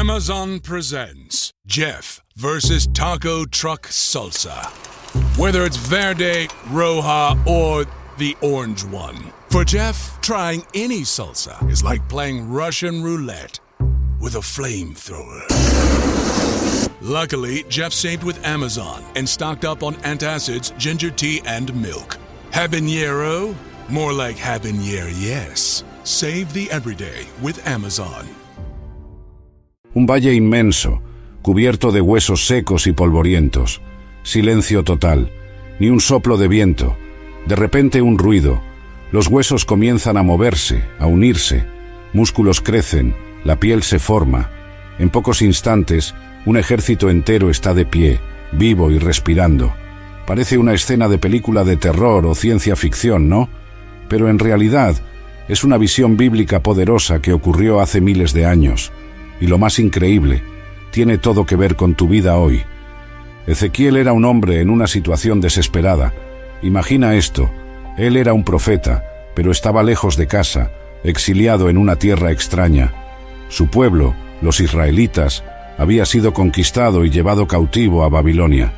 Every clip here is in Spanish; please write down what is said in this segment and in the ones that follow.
Amazon presents Jeff versus Taco Truck Salsa. Whether it's verde, roja, or the orange one. For Jeff, trying any salsa is like playing Russian roulette with a flamethrower. Luckily, Jeff saved with Amazon and stocked up on antacids, ginger tea, and milk. Habanero? More like habanero, yes. Save the everyday with Amazon. Un valle inmenso, cubierto de huesos secos y polvorientos. Silencio total, ni un soplo de viento. De repente un ruido. Los huesos comienzan a moverse, a unirse. Músculos crecen, la piel se forma. En pocos instantes, un ejército entero está de pie, vivo y respirando. Parece una escena de película de terror o ciencia ficción, ¿no? Pero en realidad es una visión bíblica poderosa que ocurrió hace miles de años. Y lo más increíble, tiene todo que ver con tu vida hoy. Ezequiel era un hombre en una situación desesperada. Imagina esto, él era un profeta, pero estaba lejos de casa, exiliado en una tierra extraña. Su pueblo, los israelitas, había sido conquistado y llevado cautivo a Babilonia.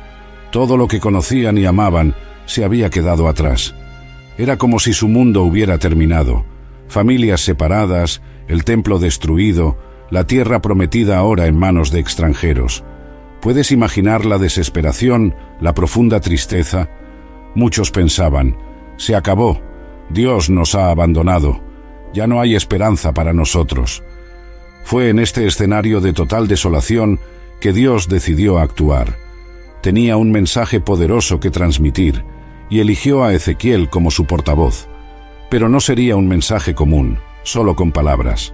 Todo lo que conocían y amaban se había quedado atrás. Era como si su mundo hubiera terminado. Familias separadas, el templo destruido, la tierra prometida ahora en manos de extranjeros. ¿Puedes imaginar la desesperación, la profunda tristeza? Muchos pensaban, se acabó, Dios nos ha abandonado, ya no hay esperanza para nosotros. Fue en este escenario de total desolación que Dios decidió actuar. Tenía un mensaje poderoso que transmitir y eligió a Ezequiel como su portavoz. Pero no sería un mensaje común, solo con palabras.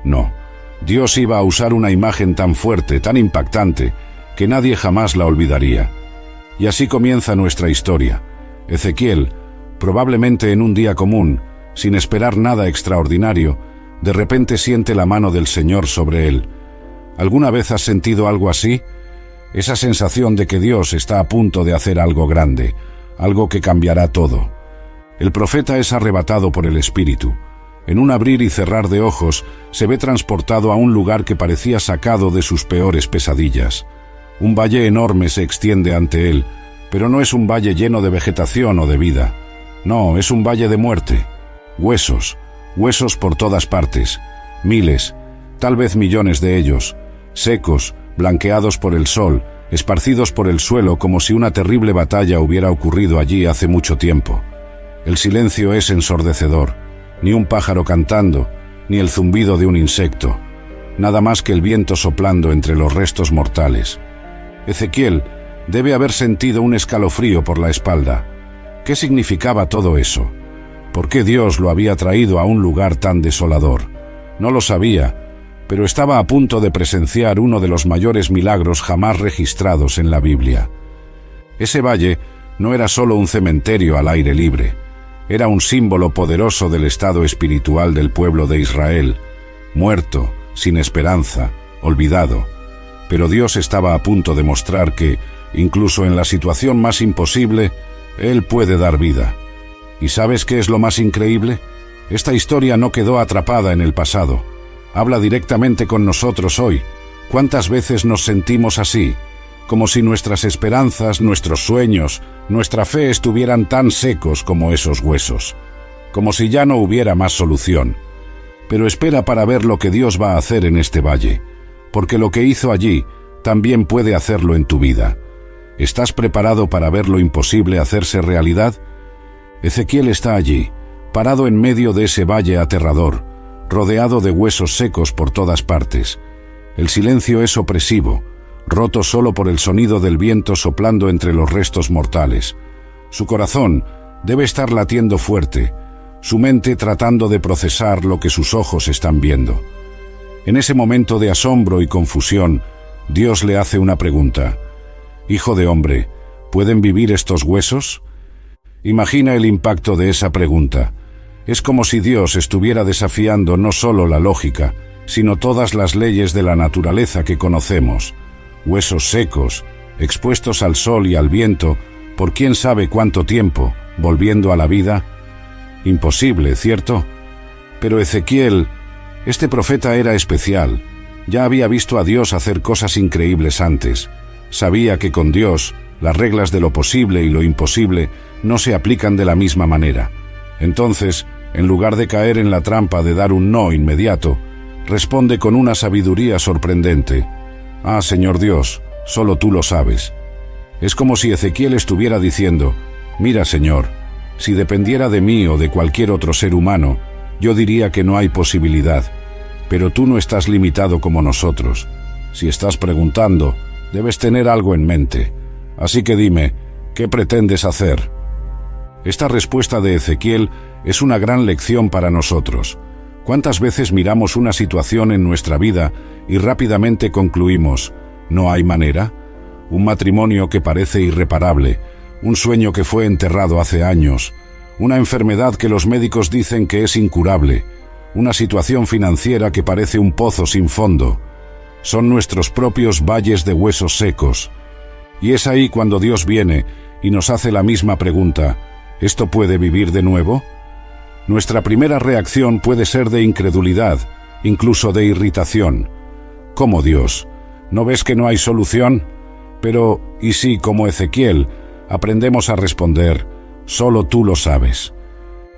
No. Dios iba a usar una imagen tan fuerte, tan impactante, que nadie jamás la olvidaría. Y así comienza nuestra historia. Ezequiel, probablemente en un día común, sin esperar nada extraordinario, de repente siente la mano del Señor sobre él. ¿Alguna vez has sentido algo así? Esa sensación de que Dios está a punto de hacer algo grande, algo que cambiará todo. El profeta es arrebatado por el Espíritu. En un abrir y cerrar de ojos, se ve transportado a un lugar que parecía sacado de sus peores pesadillas. Un valle enorme se extiende ante él, pero no es un valle lleno de vegetación o de vida. No, es un valle de muerte. Huesos, huesos por todas partes, miles, tal vez millones de ellos, secos, blanqueados por el sol, esparcidos por el suelo como si una terrible batalla hubiera ocurrido allí hace mucho tiempo. El silencio es ensordecedor. Ni un pájaro cantando, ni el zumbido de un insecto, nada más que el viento soplando entre los restos mortales. Ezequiel debe haber sentido un escalofrío por la espalda. ¿Qué significaba todo eso? ¿Por qué Dios lo había traído a un lugar tan desolador? No lo sabía, pero estaba a punto de presenciar uno de los mayores milagros jamás registrados en la Biblia. Ese valle no era solo un cementerio al aire libre. Era un símbolo poderoso del estado espiritual del pueblo de Israel, muerto, sin esperanza, olvidado. Pero Dios estaba a punto de mostrar que, incluso en la situación más imposible, Él puede dar vida. ¿Y sabes qué es lo más increíble? Esta historia no quedó atrapada en el pasado. Habla directamente con nosotros hoy. ¿Cuántas veces nos sentimos así? Como si nuestras esperanzas, nuestros sueños, nuestra fe estuvieran tan secos como esos huesos, como si ya no hubiera más solución. Pero espera para ver lo que Dios va a hacer en este valle, porque lo que hizo allí también puede hacerlo en tu vida. ¿Estás preparado para ver lo imposible hacerse realidad? Ezequiel está allí, parado en medio de ese valle aterrador, rodeado de huesos secos por todas partes. El silencio es opresivo, roto solo por el sonido del viento soplando entre los restos mortales. Su corazón debe estar latiendo fuerte, su mente tratando de procesar lo que sus ojos están viendo. En ese momento de asombro y confusión, Dios le hace una pregunta. «Hijo de hombre, ¿pueden vivir estos huesos?» Imagina el impacto de esa pregunta. Es como si Dios estuviera desafiando no solo la lógica, sino todas las leyes de la naturaleza que conocemos. Huesos secos, expuestos al sol y al viento, por quién sabe cuánto tiempo, volviendo a la vida. Imposible, ¿cierto? Pero Ezequiel, este profeta era especial. Ya había visto a Dios hacer cosas increíbles antes. Sabía que con Dios, las reglas de lo posible y lo imposible no se aplican de la misma manera. Entonces, en lugar de caer en la trampa de dar un no inmediato, responde con una sabiduría sorprendente. Ah, Señor Dios, solo tú lo sabes. Es como si Ezequiel estuviera diciendo, mira, Señor, si dependiera de mí o de cualquier otro ser humano, yo diría que no hay posibilidad. Pero tú no estás limitado como nosotros. Si estás preguntando, debes tener algo en mente. Así que dime, ¿qué pretendes hacer? Esta respuesta de Ezequiel es una gran lección para nosotros. ¿Cuántas veces miramos una situación en nuestra vida y rápidamente concluimos, ¿no hay manera? Un matrimonio que parece irreparable, un sueño que fue enterrado hace años, una enfermedad que los médicos dicen que es incurable, una situación financiera que parece un pozo sin fondo. Son nuestros propios valles de huesos secos. Y es ahí cuando Dios viene y nos hace la misma pregunta, ¿esto puede vivir de nuevo? Nuestra primera reacción puede ser de incredulidad, incluso de irritación. ¿Cómo, Dios? ¿No ves que no hay solución? Pero, ¿y si, como Ezequiel, aprendemos a responder, solo tú lo sabes?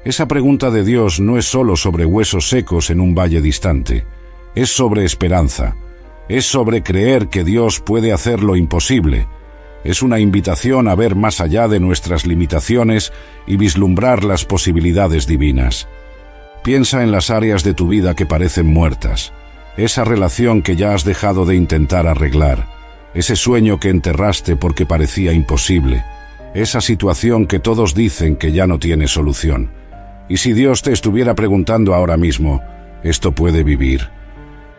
Esa pregunta de Dios no es solo sobre huesos secos en un valle distante, es sobre esperanza, es sobre creer que Dios puede hacer lo imposible, es una invitación a ver más allá de nuestras limitaciones y vislumbrar las posibilidades divinas. Piensa en las áreas de tu vida que parecen muertas, esa relación que ya has dejado de intentar arreglar, ese sueño que enterraste porque parecía imposible, esa situación que todos dicen que ya no tiene solución. Y si Dios te estuviera preguntando ahora mismo, ¿esto puede vivir?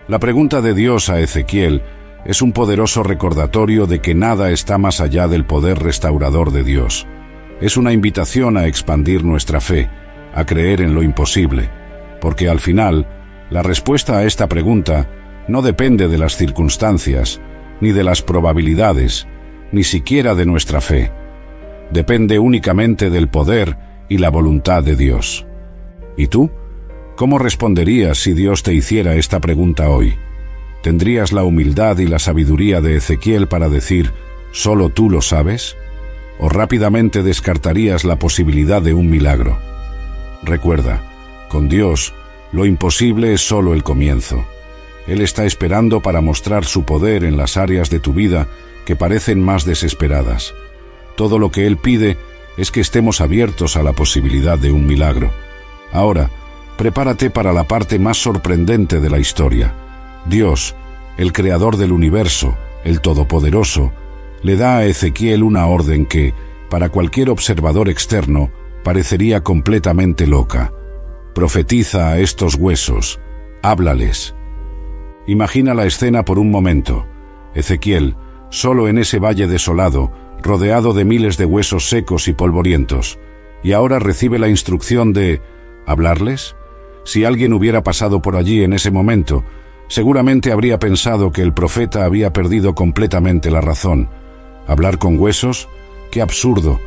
La pregunta de Dios a Ezequiel es un poderoso recordatorio de que nada está más allá del poder restaurador de Dios. Es una invitación a expandir nuestra fe, a creer en lo imposible, porque al final, la respuesta a esta pregunta no depende de las circunstancias, ni de las probabilidades, ni siquiera de nuestra fe. Depende únicamente del poder y la voluntad de Dios. ¿Y tú? ¿Cómo responderías si Dios te hiciera esta pregunta hoy? ¿Tendrías la humildad y la sabiduría de Ezequiel para decir, ¿solo tú lo sabes? ¿O rápidamente descartarías la posibilidad de un milagro? Recuerda, con Dios, lo imposible es solo el comienzo. Él está esperando para mostrar su poder en las áreas de tu vida que parecen más desesperadas. Todo lo que Él pide es que estemos abiertos a la posibilidad de un milagro. Ahora, prepárate para la parte más sorprendente de la historia. Dios, el creador del universo, el Todopoderoso, le da a Ezequiel una orden que, para cualquier observador externo, parecería completamente loca. Profetiza a estos huesos, háblales. Imagina la escena por un momento. Ezequiel, solo en ese valle desolado, rodeado de miles de huesos secos y polvorientos, y ahora recibe la instrucción de ¿hablarles? Si alguien hubiera pasado por allí en ese momento, seguramente habría pensado que el profeta había perdido completamente la razón. ¿Hablar con huesos? ¡Qué absurdo!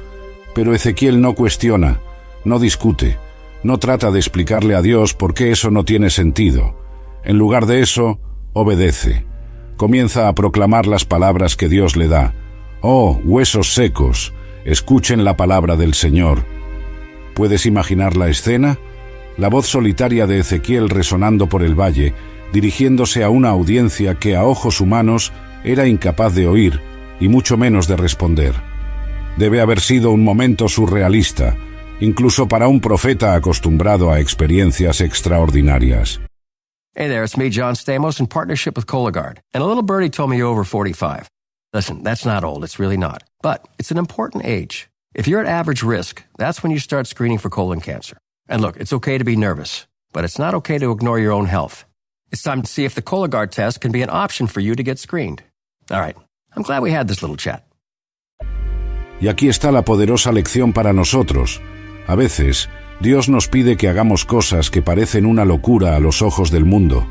Pero Ezequiel no cuestiona, no discute, no trata de explicarle a Dios por qué eso no tiene sentido. En lugar de eso, obedece. Comienza a proclamar las palabras que Dios le da. «Oh, huesos secos, escuchen la palabra del Señor». ¿Puedes imaginar la escena? La voz solitaria de Ezequiel resonando por el valle, dirigiéndose a una audiencia que a ojos humanos era incapaz de oír y mucho menos de responder. Debe haber sido un momento surrealista, incluso para un profeta acostumbrado a experiencias extraordinarias. Hey there, it's me, John Stamos, in partnership with Cologuard. And a little birdie told me you're over 45. Listen, that's not old, it's really not. But it's an important age. If you're at average risk, that's when you start screening for colon cancer. And look, it's okay to be nervous, but it's not okay to ignore your own health. It's time to see if the Cologuard test can be an option for you to get screened. All right, I'm glad we had this little chat. Y aquí está la poderosa lección para nosotros. A veces, Dios nos pide que hagamos cosas que parecen una locura a los ojos del mundo.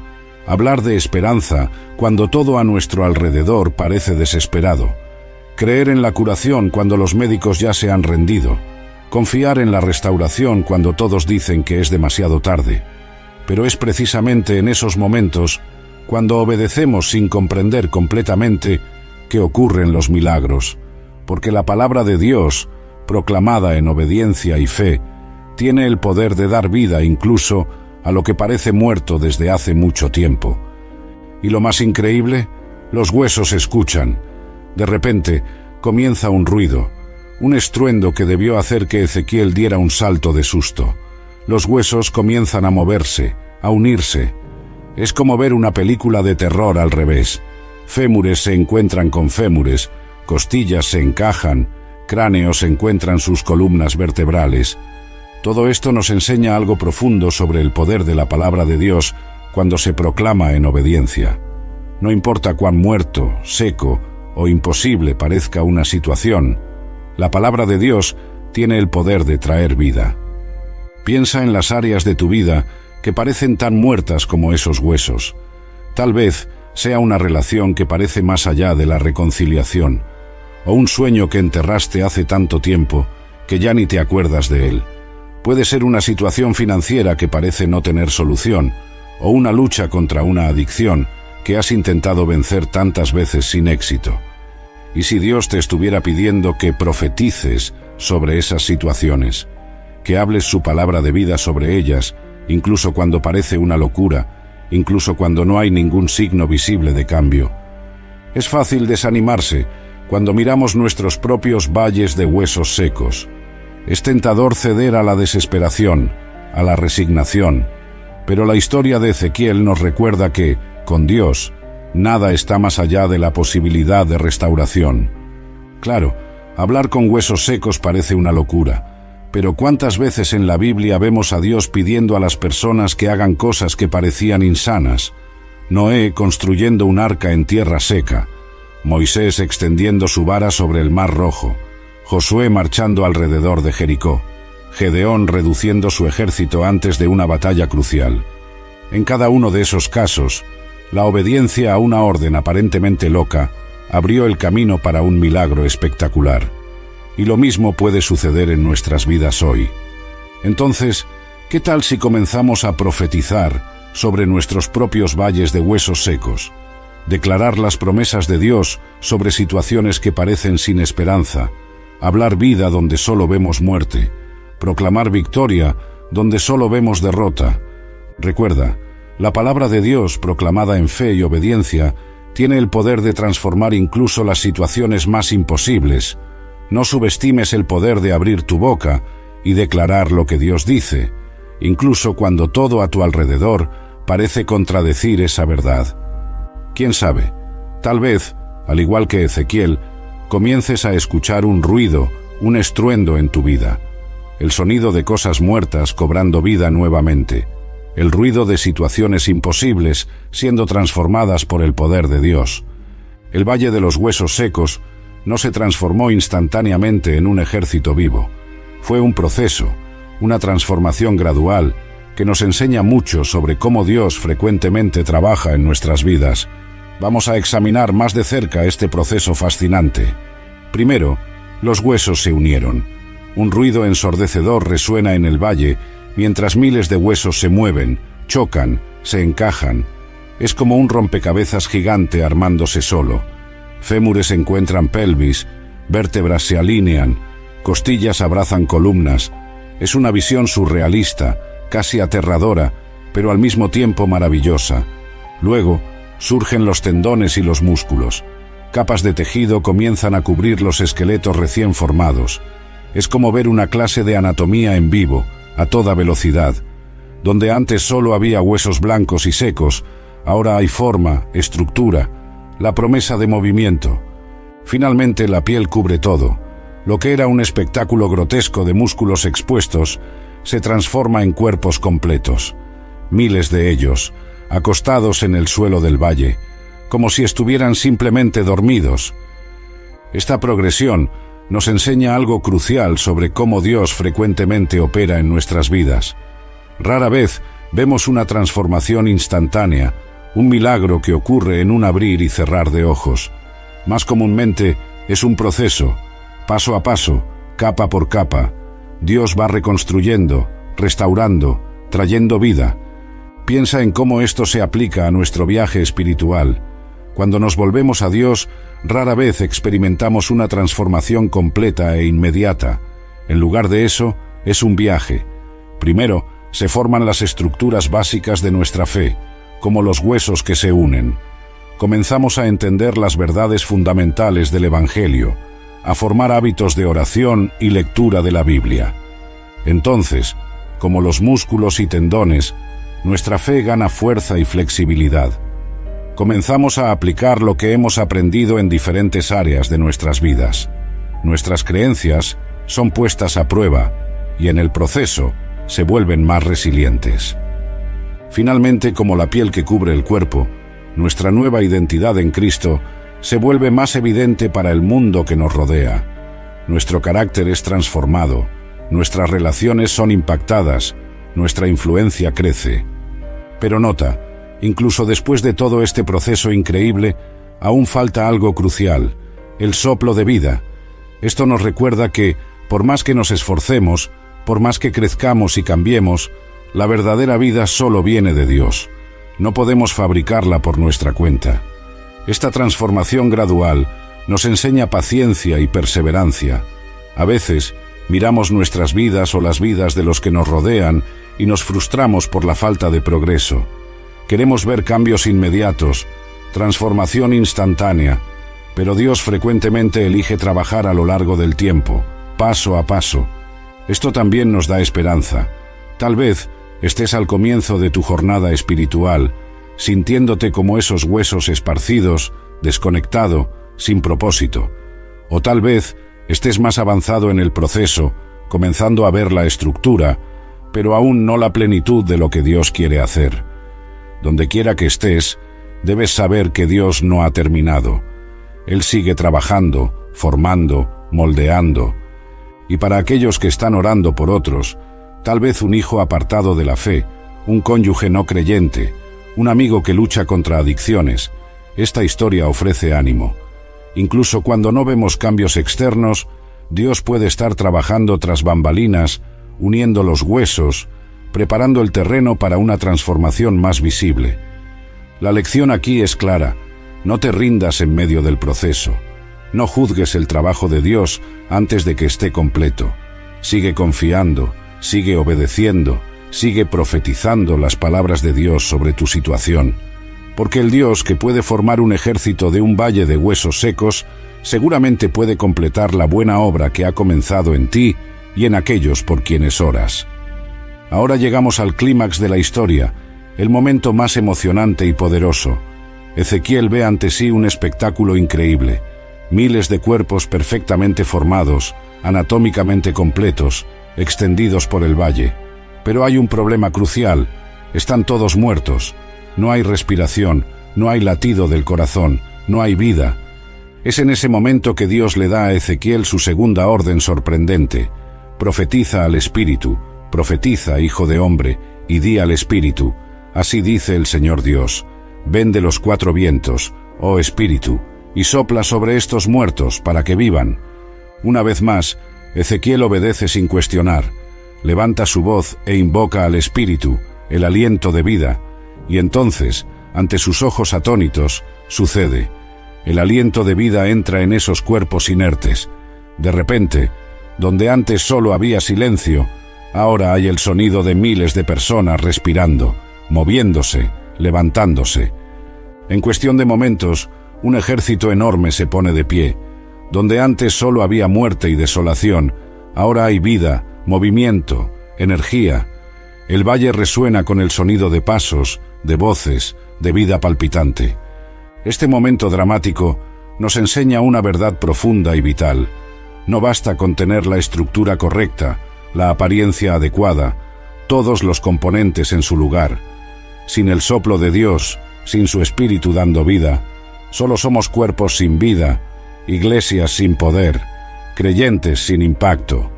Hablar de esperanza cuando todo a nuestro alrededor parece desesperado. Creer en la curación cuando los médicos ya se han rendido. Confiar en la restauración cuando todos dicen que es demasiado tarde. Pero es precisamente en esos momentos cuando obedecemos sin comprender completamente que ocurren los milagros, porque la palabra de Dios, proclamada en obediencia y fe, tiene el poder de dar vida incluso a lo que parece muerto desde hace mucho tiempo. Y lo más increíble, los huesos escuchan. De repente comienza un ruido, un estruendo que debió hacer que Ezequiel diera un salto de susto. Los huesos comienzan a moverse, a unirse. Es como ver una película de terror al revés. Fémures se encuentran con fémures, costillas se encajan, cráneos encuentran sus columnas vertebrales. Todo esto nos enseña algo profundo sobre el poder de la palabra de Dios cuando se proclama en obediencia. No importa cuán muerto, seco o imposible parezca una situación, la palabra de Dios tiene el poder de traer vida. Piensa en las áreas de tu vida que parecen tan muertas como esos huesos. Tal vez sea una relación que parece más allá de la reconciliación, o un sueño que enterraste hace tanto tiempo que ya ni te acuerdas de él. Puede ser una situación financiera que parece no tener solución, o una lucha contra una adicción que has intentado vencer tantas veces sin éxito. ¿Y si Dios te estuviera pidiendo que profetices sobre esas situaciones, que hables su palabra de vida sobre ellas, incluso cuando parece una locura, incluso cuando no hay ningún signo visible de cambio? Es fácil desanimarse cuando miramos nuestros propios valles de huesos secos. Es tentador ceder a la desesperación, a la resignación, pero la historia de Ezequiel nos recuerda que, con Dios, nada está más allá de la posibilidad de restauración. Claro, hablar con huesos secos parece una locura, pero ¿cuántas veces en la Biblia vemos a Dios pidiendo a las personas que hagan cosas que parecían insanas? Noé construyendo un arca en tierra seca, Moisés extendiendo su vara sobre el Mar Rojo, Josué marchando alrededor de Jericó, Gedeón reduciendo su ejército antes de una batalla crucial. En cada uno de esos casos, la obediencia a una orden aparentemente loca abrió el camino para un milagro espectacular. Y lo mismo puede suceder en nuestras vidas hoy. Entonces, ¿qué tal si comenzamos a profetizar sobre nuestros propios valles de huesos secos? Declarar las promesas de Dios sobre situaciones que parecen sin esperanza, hablar vida donde solo vemos muerte, proclamar victoria donde solo vemos derrota. Recuerda, la palabra de Dios, proclamada en fe y obediencia, tiene el poder de transformar incluso las situaciones más imposibles. No subestimes el poder de abrir tu boca y declarar lo que Dios dice, incluso cuando todo a tu alrededor parece contradecir esa verdad. ¿Quién sabe? Tal vez, al igual que Ezequiel, comiences a escuchar un ruido, un estruendo en tu vida, el sonido de cosas muertas cobrando vida nuevamente, el ruido de situaciones imposibles siendo transformadas por el poder de Dios. El Valle de los Huesos Secos no se transformó instantáneamente en un ejército vivo. Fue un proceso, una transformación gradual que nos enseña mucho sobre cómo Dios frecuentemente trabaja en nuestras vidas. Vamos a examinar más de cerca este proceso fascinante. Primero, los huesos se unieron. Un ruido ensordecedor resuena en el valle mientras miles de huesos se mueven, chocan, se encajan. Es como un rompecabezas gigante armándose solo. Fémures encuentran pelvis, vértebras se alinean, costillas abrazan columnas. Es una visión surrealista, casi aterradora, pero al mismo tiempo maravillosa. Luego, surgen los tendones y los músculos. Capas de tejido comienzan a cubrir los esqueletos recién formados. Es como ver una clase de anatomía en vivo, a toda velocidad. Donde antes solo había huesos blancos y secos, ahora hay forma, estructura, la promesa de movimiento. Finalmente la piel cubre todo. Lo que era un espectáculo grotesco de músculos expuestos se transforma en cuerpos completos. Miles de ellos, acostados en el suelo del valle, como si estuvieran simplemente dormidos. Esta progresión nos enseña algo crucial sobre cómo Dios frecuentemente opera en nuestras vidas. Rara vez vemos una transformación instantánea, un milagro que ocurre en un abrir y cerrar de ojos. Más comúnmente es un proceso, paso a paso, capa por capa. Dios va reconstruyendo, restaurando, trayendo vida. Piensa en cómo esto se aplica a nuestro viaje espiritual. Cuando nos volvemos a Dios, rara vez experimentamos una transformación completa e inmediata. En lugar de eso, es un viaje. Primero, se forman las estructuras básicas de nuestra fe, como los huesos que se unen. Comenzamos a entender las verdades fundamentales del Evangelio, a formar hábitos de oración y lectura de la Biblia. Entonces, como los músculos y tendones, nuestra fe gana fuerza y flexibilidad. Comenzamos a aplicar lo que hemos aprendido en diferentes áreas de nuestras vidas. Nuestras creencias son puestas a prueba y en el proceso se vuelven más resilientes. Finalmente, como la piel que cubre el cuerpo, nuestra nueva identidad en Cristo se vuelve más evidente para el mundo que nos rodea. Nuestro carácter es transformado, nuestras relaciones son impactadas, nuestra influencia crece. Pero nota, incluso después de todo este proceso increíble, aún falta algo crucial, el soplo de vida. Esto nos recuerda que, por más que nos esforcemos, por más que crezcamos y cambiemos, la verdadera vida solo viene de Dios. No podemos fabricarla por nuestra cuenta. Esta transformación gradual nos enseña paciencia y perseverancia. A veces, miramos nuestras vidas o las vidas de los que nos rodean y nos frustramos por la falta de progreso. Queremos ver cambios inmediatos, transformación instantánea, pero Dios frecuentemente elige trabajar a lo largo del tiempo, paso a paso. Esto también nos da esperanza. Tal vez estés al comienzo de tu jornada espiritual, sintiéndote como esos huesos esparcidos, desconectado, sin propósito. O tal vez estés más avanzado en el proceso, comenzando a ver la estructura, pero aún no la plenitud de lo que Dios quiere hacer. Donde quiera que estés, debes saber que Dios no ha terminado. Él sigue trabajando, formando, moldeando. Y para aquellos que están orando por otros, tal vez un hijo apartado de la fe, un cónyuge no creyente, un amigo que lucha contra adicciones, esta historia ofrece ánimo. Incluso cuando no vemos cambios externos, Dios puede estar trabajando tras bambalinas, uniendo los huesos, preparando el terreno para una transformación más visible. La lección aquí es clara: no te rindas en medio del proceso. No juzgues el trabajo de Dios antes de que esté completo. Sigue confiando, sigue obedeciendo, sigue profetizando las palabras de Dios sobre tu situación. Porque el Dios que puede formar un ejército de un valle de huesos secos, seguramente puede completar la buena obra que ha comenzado en ti y en aquellos por quienes oras. Ahora llegamos al clímax de la historia, el momento más emocionante y poderoso. Ezequiel ve ante sí un espectáculo increíble. Miles de cuerpos perfectamente formados, anatómicamente completos, extendidos por el valle. Pero hay un problema crucial: están todos muertos. No hay respiración, no hay latido del corazón, no hay vida. Es en ese momento que Dios le da a Ezequiel su segunda orden sorprendente: profetiza al Espíritu, profetiza, hijo de hombre, y di al Espíritu: así dice el Señor Dios, ven de los cuatro vientos, oh Espíritu, y sopla sobre estos muertos para que vivan. Una vez más, Ezequiel obedece sin cuestionar, levanta su voz e invoca al Espíritu, el aliento de vida, y entonces, ante sus ojos atónitos, sucede. El aliento de vida entra en esos cuerpos inertes. De repente, donde antes solo había silencio, ahora hay el sonido de miles de personas respirando, moviéndose, levantándose. En cuestión de momentos, un ejército enorme se pone de pie. Donde antes solo había muerte y desolación, ahora hay vida, movimiento, energía. El valle resuena con el sonido de pasos, de voces, de vida palpitante. Este momento dramático nos enseña una verdad profunda y vital. No basta con tener la estructura correcta, la apariencia adecuada, todos los componentes en su lugar. Sin el soplo de Dios, sin su Espíritu dando vida, solo somos cuerpos sin vida, iglesias sin poder, creyentes sin impacto.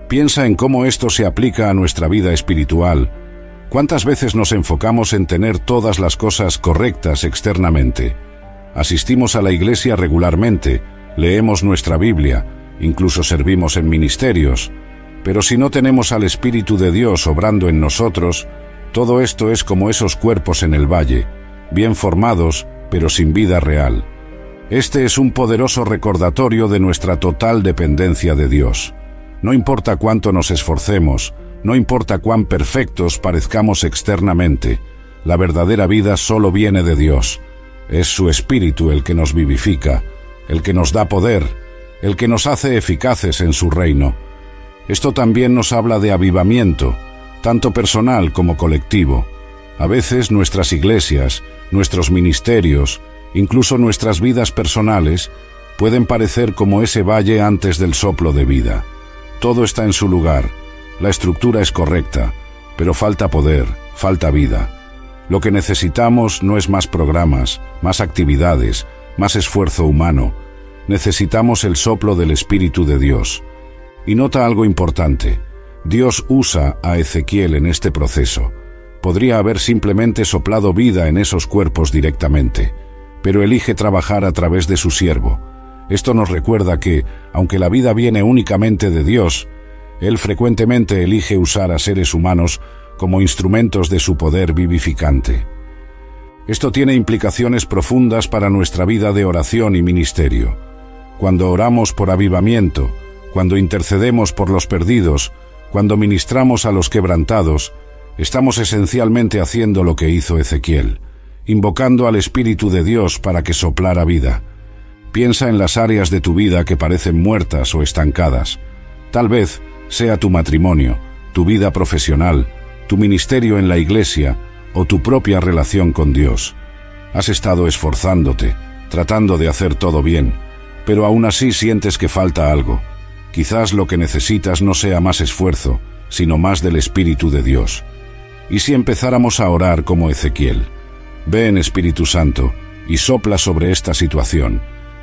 Piensa en cómo esto se aplica a nuestra vida espiritual. ¿Cuántas veces nos enfocamos en tener todas las cosas correctas externamente? Asistimos a la iglesia regularmente, leemos nuestra Biblia, incluso servimos en ministerios, pero si no tenemos al Espíritu de Dios obrando en nosotros, Todo esto es como esos cuerpos en el valle, bien formados, pero sin vida real. Este es un poderoso recordatorio de nuestra total dependencia de Dios. No importa cuánto nos esforcemos, no importa cuán perfectos parezcamos externamente, la verdadera vida solo viene de Dios. Es su Espíritu el que nos vivifica, el que nos da poder, el que nos hace eficaces en su reino. Esto también nos habla de avivamiento, tanto personal como colectivo. A veces nuestras iglesias, nuestros ministerios, incluso nuestras vidas personales, pueden parecer como ese valle antes del soplo de vida. Todo está en su lugar, la estructura es correcta, pero falta poder, falta vida. Lo que necesitamos no es más programas, más actividades, más esfuerzo humano. Necesitamos el soplo del Espíritu de Dios. Y nota algo importante. Dios usa a Ezequiel en este proceso. Podría haber simplemente soplado vida en esos cuerpos directamente, pero elige trabajar a través de su siervo. Esto nos recuerda que, aunque la vida viene únicamente de Dios, Él frecuentemente elige usar a seres humanos como instrumentos de su poder vivificante. Esto tiene implicaciones profundas para nuestra vida de oración y ministerio. Cuando oramos por avivamiento, cuando intercedemos por los perdidos, cuando ministramos a los quebrantados, estamos esencialmente haciendo lo que hizo Ezequiel, invocando al Espíritu de Dios para que soplara vida. Piensa en las áreas de tu vida que parecen muertas o estancadas. Tal vez sea tu matrimonio, tu vida profesional, tu ministerio en la iglesia o tu propia relación con Dios. Has estado esforzándote, tratando de hacer todo bien, pero aún así sientes que falta algo. Quizás lo que necesitas no sea más esfuerzo, sino más del Espíritu de Dios. ¿Y si empezáramos a orar como Ezequiel? Ven, Espíritu Santo, y sopla sobre esta situación.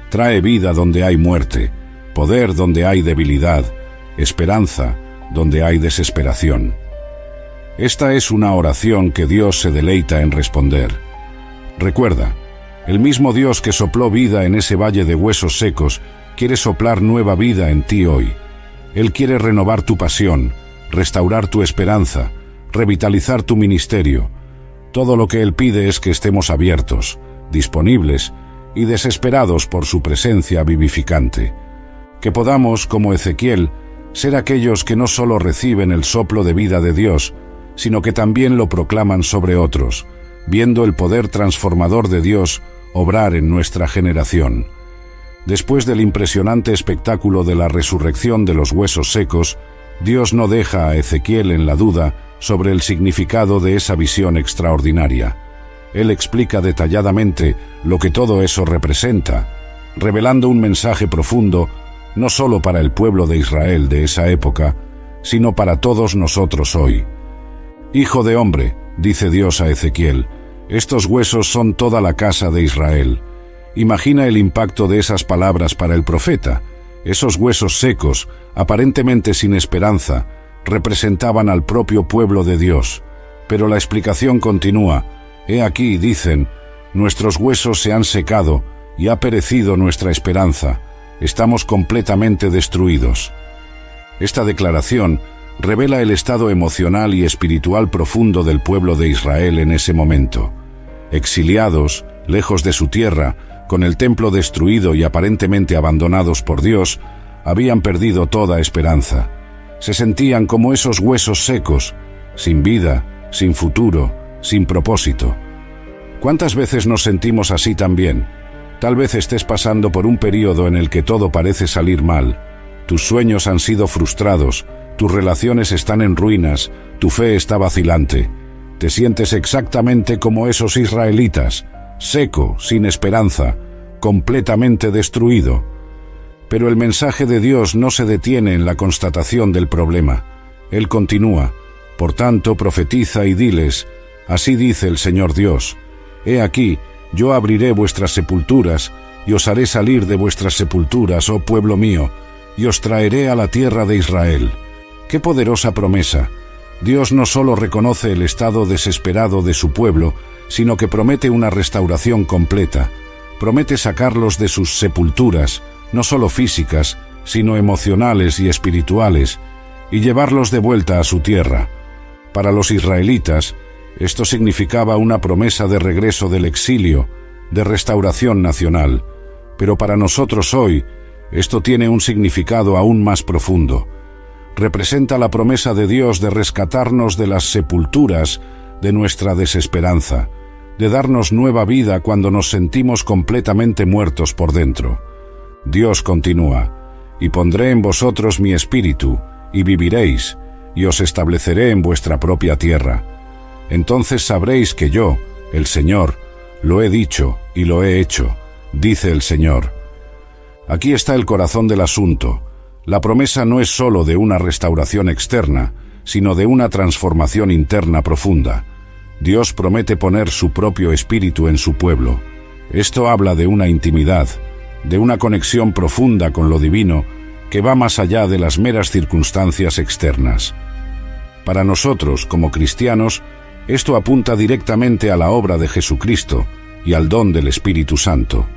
Trae vida donde hay muerte, poder donde hay debilidad, esperanza donde hay desesperación. Esta es una oración que Dios se deleita en responder. Recuerda, el mismo Dios que sopló vida en ese valle de huesos secos quiere soplar nueva vida en ti hoy. Él quiere renovar tu pasión, restaurar tu esperanza, revitalizar tu ministerio. Todo lo que Él pide es que estemos abiertos, disponibles y desesperados por su presencia vivificante. Que podamos, como Ezequiel, ser aquellos que no solo reciben el soplo de vida de Dios, sino que también lo proclaman sobre otros, viendo el poder transformador de Dios obrar en nuestra generación. Después del impresionante espectáculo de la resurrección de los huesos secos, Dios no deja a Ezequiel en la duda sobre el significado de esa visión extraordinaria. Él explica detalladamente lo que todo eso representa, revelando un mensaje profundo no solo para el pueblo de Israel de esa época, sino para todos nosotros hoy. Hijo de hombre, dice Dios a Ezequiel, estos huesos son toda la casa de Israel. Imagina el impacto de esas palabras para el profeta. Esos huesos secos, aparentemente sin esperanza, representaban al propio pueblo de Dios. Pero la explicación continúa. He aquí, dicen, nuestros huesos se han secado y ha perecido nuestra esperanza. Estamos completamente destruidos. Esta declaración revela el estado emocional y espiritual profundo del pueblo de Israel en ese momento. Exiliados, lejos de su tierra, con el templo destruido y aparentemente abandonados por Dios, habían perdido toda esperanza. Se sentían como esos huesos secos, sin vida, sin futuro, sin propósito. ¿Cuántas veces nos sentimos así también? Tal vez estés pasando por un periodo en el que todo parece salir mal. Tus sueños han sido frustrados, tus relaciones están en ruinas, tu fe está vacilante. Te sientes exactamente como esos israelitas, seco, sin esperanza, completamente destruido. Pero el mensaje de Dios no se detiene en la constatación del problema. Él continúa. Por tanto, profetiza y diles, así dice el Señor Dios, he aquí, yo abriré vuestras sepulturas, y os haré salir de vuestras sepulturas, oh pueblo mío, y os traeré a la tierra de Israel. ¡Qué poderosa promesa! Dios no solo reconoce el estado desesperado de su pueblo, sino que promete una restauración completa. Promete sacarlos de sus sepulturas, no solo físicas, sino emocionales y espirituales, y llevarlos de vuelta a su tierra. Para los israelitas, Esto significaba una promesa de regreso del exilio, de restauración nacional. Pero para nosotros hoy, esto tiene un significado aún más profundo. Representa la promesa de Dios de rescatarnos de las sepulturas de nuestra desesperanza, de darnos nueva vida cuando nos sentimos completamente muertos por dentro. Dios continúa: y pondré en vosotros mi espíritu, y viviréis, y os estableceré en vuestra propia tierra. Entonces sabréis que yo, el Señor, lo he dicho y lo he hecho, dice el Señor. Aquí está el corazón del asunto. La promesa no es sólo de una restauración externa, sino de una transformación interna profunda. Dios promete poner su propio espíritu en su pueblo. Esto habla de una intimidad, de una conexión profunda con lo divino que va más allá de las meras circunstancias externas. Para nosotros, como cristianos, esto apunta directamente a la obra de Jesucristo y al don del Espíritu Santo.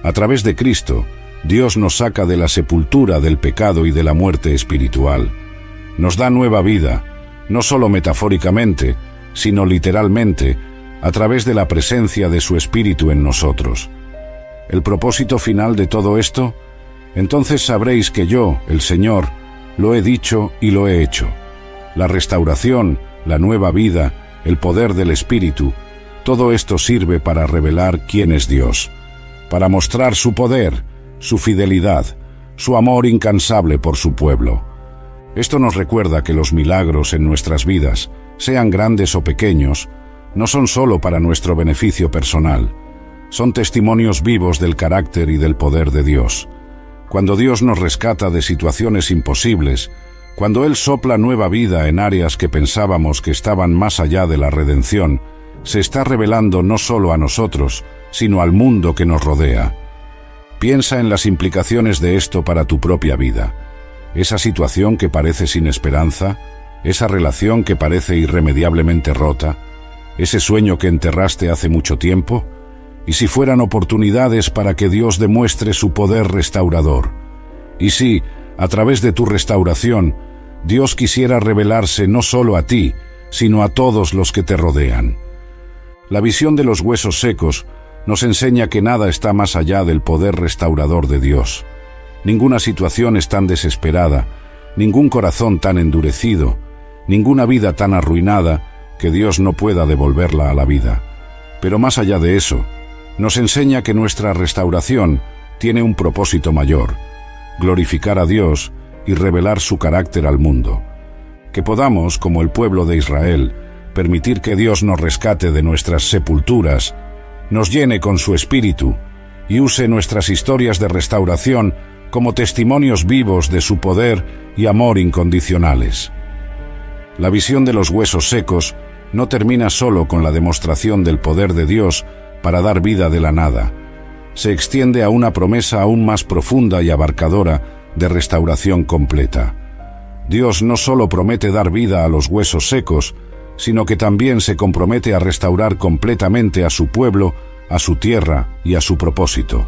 A través de Cristo, Dios nos saca de la sepultura del pecado y de la muerte espiritual. Nos da nueva vida, no solo metafóricamente, sino literalmente, a través de la presencia de su Espíritu en nosotros. ¿El propósito final de todo esto? Entonces sabréis que yo, el Señor, lo he dicho y lo he hecho. La restauración, la nueva vida, el poder del Espíritu, todo esto sirve para revelar quién es Dios, para mostrar su poder, su fidelidad, su amor incansable por su pueblo. Esto nos recuerda que los milagros en nuestras vidas, sean grandes o pequeños, no son solo para nuestro beneficio personal, son testimonios vivos del carácter y del poder de Dios. Cuando Dios nos rescata de situaciones imposibles, cuando Él sopla nueva vida en áreas que pensábamos que estaban más allá de la redención, se está revelando no solo a nosotros, sino al mundo que nos rodea. Piensa en las implicaciones de esto para tu propia vida. Esa situación que parece sin esperanza, esa relación que parece irremediablemente rota, ese sueño que enterraste hace mucho tiempo, y si fueran oportunidades para que Dios demuestre su poder restaurador. Y si, a través de tu restauración, Dios quisiera revelarse no solo a ti, sino a todos los que te rodean. La visión de los huesos secos nos enseña que nada está más allá del poder restaurador de Dios. Ninguna situación es tan desesperada, ningún corazón tan endurecido, ninguna vida tan arruinada que Dios no pueda devolverla a la vida. Pero más allá de eso, nos enseña que nuestra restauración tiene un propósito mayor: glorificar a Dios y revelar su carácter al mundo. Que podamos, como el pueblo de Israel, permitir que Dios nos rescate de nuestras sepulturas, nos llene con su espíritu y use nuestras historias de restauración como testimonios vivos de su poder y amor incondicionales. La visión de los huesos secos no termina solo con la demostración del poder de Dios para dar vida de la nada. Se extiende a una promesa aún más profunda y abarcadora de restauración completa. Dios no solo promete dar vida a los huesos secos, sino que también se compromete a restaurar completamente a su pueblo, a su tierra y a su propósito.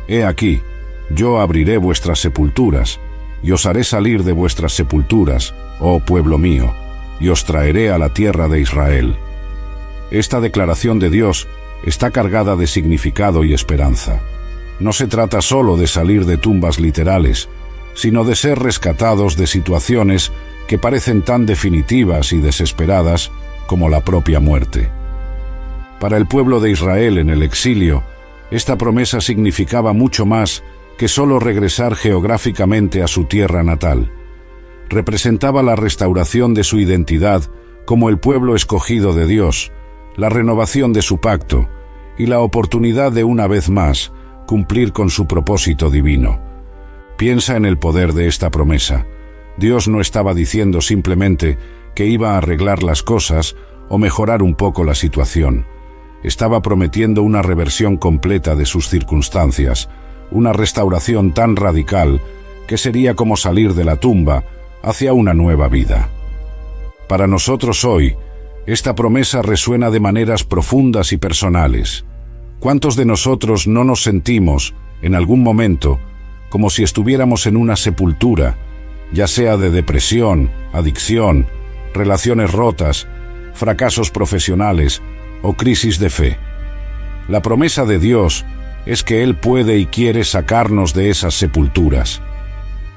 He aquí, yo abriré vuestras sepulturas, y os haré salir de vuestras sepulturas, oh pueblo mío, y os traeré a la tierra de Israel. Esta declaración de Dios está cargada de significado y esperanza. No se trata solo de salir de tumbas literales, sino de ser rescatados de situaciones que parecen tan definitivas y desesperadas como la propia muerte. Para el pueblo de Israel en el exilio, esta promesa significaba mucho más que solo regresar geográficamente a su tierra natal. Representaba la restauración de su identidad como el pueblo escogido de Dios, la renovación de su pacto y la oportunidad de una vez más cumplir con su propósito divino. Piensa en el poder de esta promesa. Dios no estaba diciendo simplemente que iba a arreglar las cosas o mejorar un poco la situación. Estaba prometiendo una reversión completa de sus circunstancias, una restauración tan radical que sería como salir de la tumba hacia una nueva vida. Para nosotros hoy, esta promesa resuena de maneras profundas y personales. ¿Cuántos de nosotros no nos sentimos, en algún momento, como si estuviéramos en una sepultura, ya sea de depresión, adicción, relaciones rotas, fracasos profesionales o crisis de fe. La promesa de Dios es que Él puede y quiere sacarnos de esas sepulturas.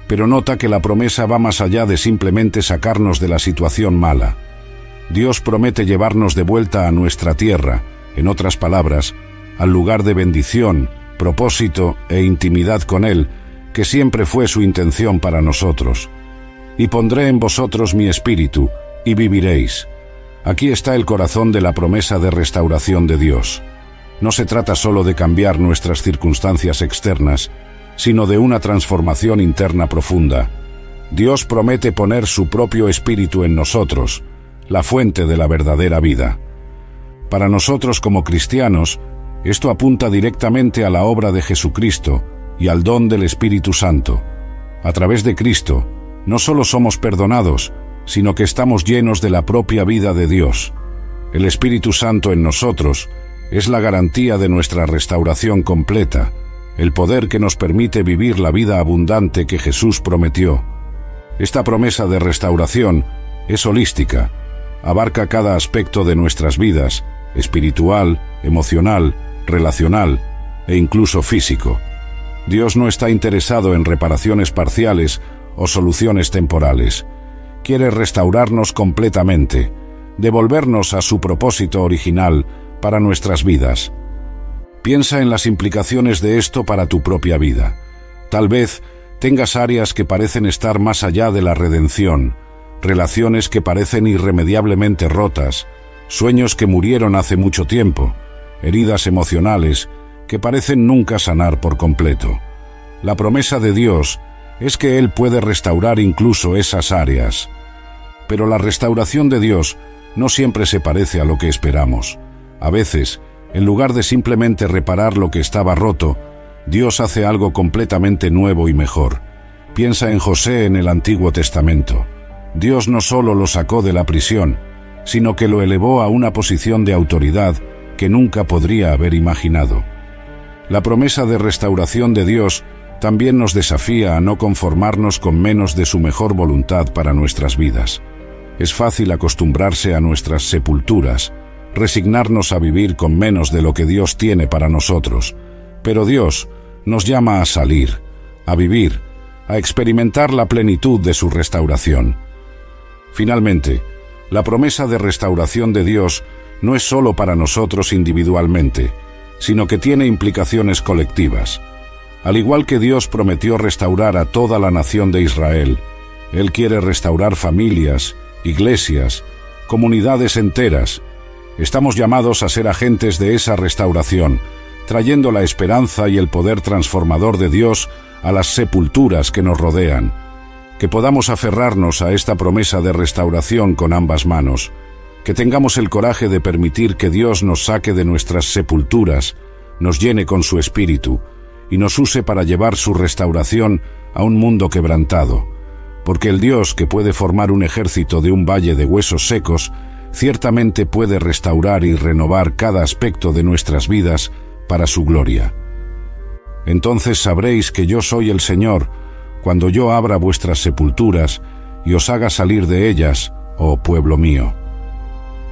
Pero nota que la promesa va más allá de simplemente sacarnos de la situación mala. Dios promete llevarnos de vuelta a nuestra tierra, en otras palabras, al lugar de bendición, propósito e intimidad con Él, que siempre fue su intención para nosotros. Y pondré en vosotros mi espíritu, y viviréis. Aquí está el corazón de la promesa de restauración de Dios. No se trata solo de cambiar nuestras circunstancias externas, sino de una transformación interna profunda. Dios promete poner su propio espíritu en nosotros, la fuente de la verdadera vida. Para nosotros como cristianos, esto apunta directamente a la obra de Jesucristo y al don del Espíritu Santo. A través de Cristo, no solo somos perdonados, sino que estamos llenos de la propia vida de Dios. El Espíritu Santo en nosotros es la garantía de nuestra restauración completa, el poder que nos permite vivir la vida abundante que Jesús prometió. Esta promesa de restauración es holística, abarca cada aspecto de nuestras vidas, espiritual, emocional, relacional e incluso físico. Dios no está interesado en reparaciones parciales o soluciones temporales. Quiere restaurarnos completamente, devolvernos a su propósito original para nuestras vidas. Piensa en las implicaciones de esto para tu propia vida. Tal vez tengas áreas que parecen estar más allá de la redención, relaciones que parecen irremediablemente rotas, sueños que murieron hace mucho tiempo, heridas emocionales que parecen nunca sanar por completo. La promesa de Dios es que Él puede restaurar incluso esas áreas. Pero la restauración de Dios no siempre se parece a lo que esperamos. A veces, en lugar de simplemente reparar lo que estaba roto, Dios hace algo completamente nuevo y mejor. Piensa en José en el Antiguo Testamento. Dios no solo lo sacó de la prisión, sino que lo elevó a una posición de autoridad que nunca podría haber imaginado. La promesa de restauración de Dios también nos desafía a no conformarnos con menos de su mejor voluntad para nuestras vidas. Es fácil acostumbrarse a nuestras sepulturas, resignarnos a vivir con menos de lo que Dios tiene para nosotros, pero Dios nos llama a salir, a vivir, a experimentar la plenitud de su restauración. Finalmente, la promesa de restauración de Dios no es solo para nosotros individualmente, sino que tiene implicaciones colectivas. Al igual que Dios prometió restaurar a toda la nación de Israel, Él quiere restaurar familias, iglesias, comunidades enteras. Estamos llamados a ser agentes de esa restauración, trayendo la esperanza y el poder transformador de Dios a las sepulturas que nos rodean. Que podamos aferrarnos a esta promesa de restauración con ambas manos. Que tengamos el coraje de permitir que Dios nos saque de nuestras sepulturas, nos llene con su espíritu y nos use para llevar su restauración a un mundo quebrantado. Porque el Dios que puede formar un ejército de un valle de huesos secos, ciertamente puede restaurar y renovar cada aspecto de nuestras vidas para su gloria. Entonces sabréis que yo soy el Señor, cuando yo abra vuestras sepulturas y os haga salir de ellas, oh pueblo mío.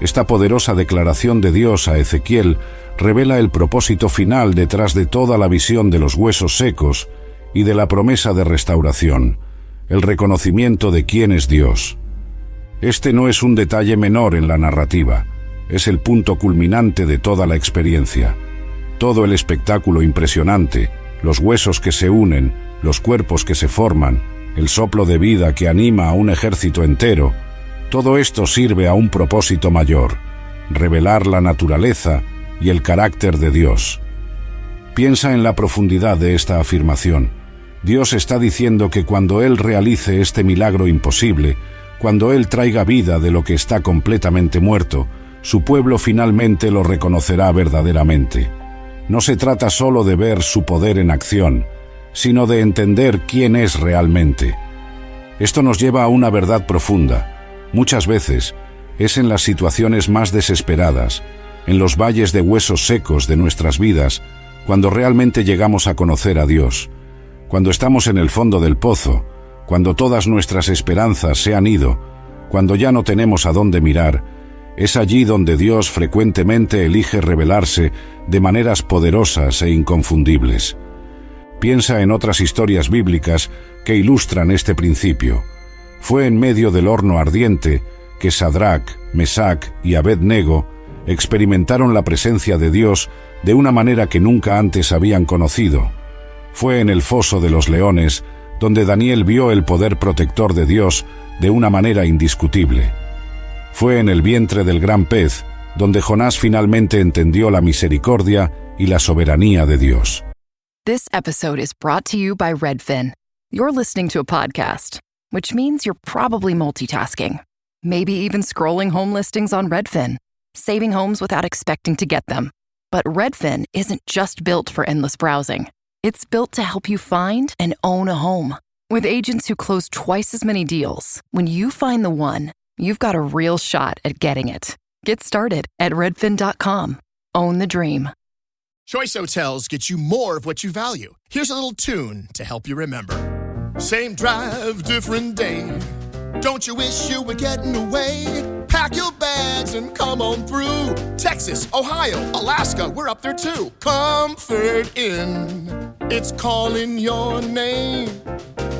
Esta poderosa declaración de Dios a Ezequiel revela el propósito final detrás de toda la visión de los huesos secos y de la promesa de restauración, el reconocimiento de quién es Dios. Este no es un detalle menor en la narrativa, es el punto culminante de toda la experiencia. Todo el espectáculo impresionante, los huesos que se unen, los cuerpos que se forman, el soplo de vida que anima a un ejército entero, todo esto sirve a un propósito mayor, revelar la naturaleza y el carácter de Dios. Piensa en la profundidad de esta afirmación. Dios está diciendo que cuando Él realice este milagro imposible, cuando Él traiga vida de lo que está completamente muerto, su pueblo finalmente lo reconocerá verdaderamente. No se trata solo de ver su poder en acción, sino de entender quién es realmente. Esto nos lleva a una verdad profunda. Muchas veces es en las situaciones más desesperadas, en los valles de huesos secos de nuestras vidas, cuando realmente llegamos a conocer a Dios. Cuando estamos en el fondo del pozo, cuando todas nuestras esperanzas se han ido, cuando ya no tenemos a dónde mirar, Es allí donde Dios frecuentemente elige revelarse de maneras poderosas e inconfundibles. Piensa en otras historias bíblicas que ilustran este principio. Fue en medio del horno ardiente que Sadrac, Mesac y Abed-Nego experimentaron la presencia de Dios de una manera que nunca antes habían conocido. Fue en el foso de los leones donde Daniel vio el poder protector de Dios de una manera indiscutible. Fue en el vientre del gran pez donde Jonás finalmente entendió la misericordia y la soberanía de Dios. This episode is brought to you by Redfin. You're listening to a podcast, which means you're probably multitasking. Maybe even scrolling home listings on Redfin, saving homes without expecting to get them. But Redfin isn't just built for endless browsing. It's built to help you find and own a home. With agents who close twice as many deals, when you find the one, you've got a real shot at getting it. Get started at redfin.com. Own the dream. Choice Hotels get you more of what you value. Here's a little tune to help you remember. Same drive, different day. Don't you wish you were getting away? Pack your bags and come on through. Texas, Ohio, Alaska, we're up there too. Comfort Inn, it's calling your name.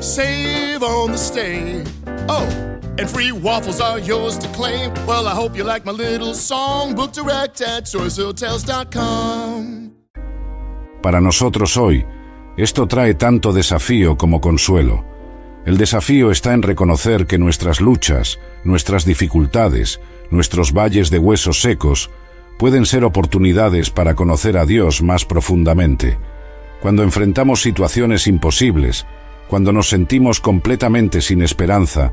Save on the stay. Oh, and free waffles are yours to claim. Well, I hope you like my little song. Book direct at choicehotels.com. Para nosotros hoy, esto trae tanto desafío como consuelo. El desafío está en reconocer que nuestras luchas, nuestras dificultades, nuestros valles de huesos secos, pueden ser oportunidades para conocer a Dios más profundamente. Cuando enfrentamos situaciones imposibles, cuando nos sentimos completamente sin esperanza,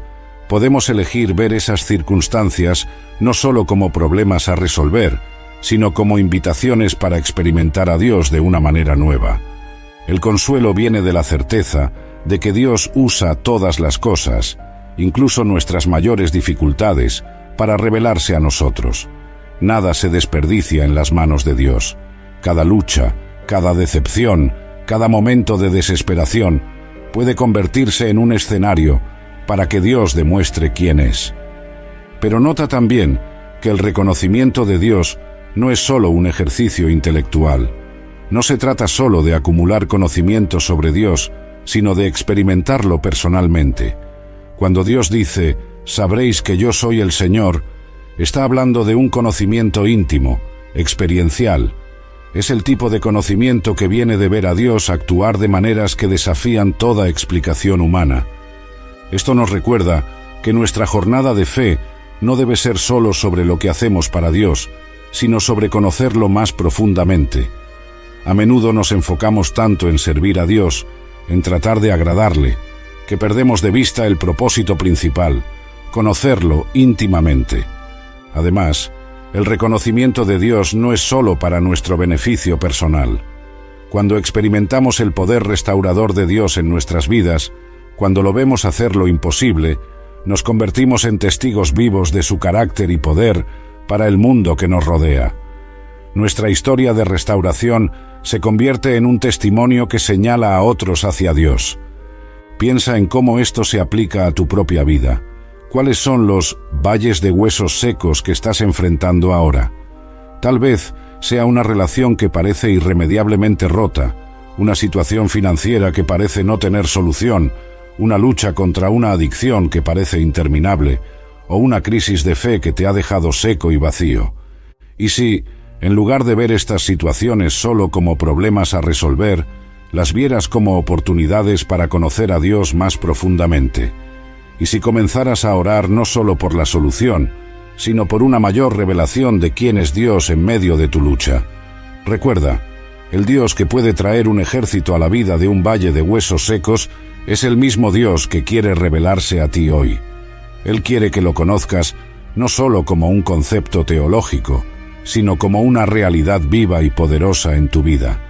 podemos elegir ver esas circunstancias no solo como problemas a resolver, sino como invitaciones para experimentar a Dios de una manera nueva. El consuelo viene de la certeza de que Dios usa todas las cosas, incluso nuestras mayores dificultades, para revelarse a nosotros. Nada se desperdicia en las manos de Dios. Cada lucha, cada decepción, cada momento de desesperación puede convertirse en un escenario para que Dios demuestre quién es. Pero nota también que el reconocimiento de Dios no es solo un ejercicio intelectual. No se trata solo de acumular conocimiento sobre Dios, sino de experimentarlo personalmente. Cuando Dios dice, «Sabréis que yo soy el Señor», está hablando de un conocimiento íntimo, experiencial. Es el tipo de conocimiento que viene de ver a Dios actuar de maneras que desafían toda explicación humana. Esto nos recuerda que nuestra jornada de fe no debe ser solo sobre lo que hacemos para Dios, sino sobre conocerlo más profundamente. A menudo nos enfocamos tanto en servir a Dios, en tratar de agradarle, que perdemos de vista el propósito principal, conocerlo íntimamente. Además, el reconocimiento de Dios no es solo para nuestro beneficio personal. Cuando experimentamos el poder restaurador de Dios en nuestras vidas, cuando lo vemos hacer lo imposible, nos convertimos en testigos vivos de su carácter y poder para el mundo que nos rodea. Nuestra historia de restauración se convierte en un testimonio que señala a otros hacia Dios. Piensa en cómo esto se aplica a tu propia vida. ¿Cuáles son los valles de huesos secos que estás enfrentando ahora? Tal vez sea una relación que parece irremediablemente rota, una situación financiera que parece no tener solución, una lucha contra una adicción que parece interminable, o una crisis de fe que te ha dejado seco y vacío. Y si, en lugar de ver estas situaciones solo como problemas a resolver, las vieras como oportunidades para conocer a Dios más profundamente. Y si comenzaras a orar no solo por la solución, sino por una mayor revelación de quién es Dios en medio de tu lucha. Recuerda, el Dios que puede traer un ejército a la vida de un valle de huesos secos es el mismo Dios que quiere revelarse a ti hoy. Él quiere que lo conozcas no solo como un concepto teológico, sino como una realidad viva y poderosa en tu vida.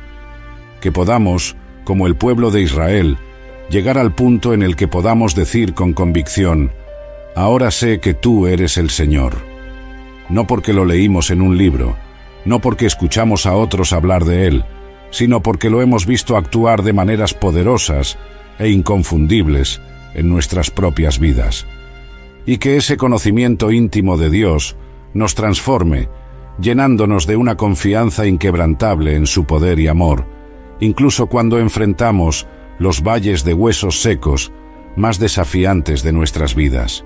Que podamos, como el pueblo de Israel, llegar al punto en el que podamos decir con convicción, «Ahora sé que tú eres el Señor». No porque lo leímos en un libro, no porque escuchamos a otros hablar de Él, sino porque lo hemos visto actuar de maneras poderosas e inconfundibles en nuestras propias vidas. Y que ese conocimiento íntimo de Dios nos transforme, llenándonos de una confianza inquebrantable en su poder y amor, incluso cuando enfrentamos los valles de huesos secos más desafiantes de nuestras vidas.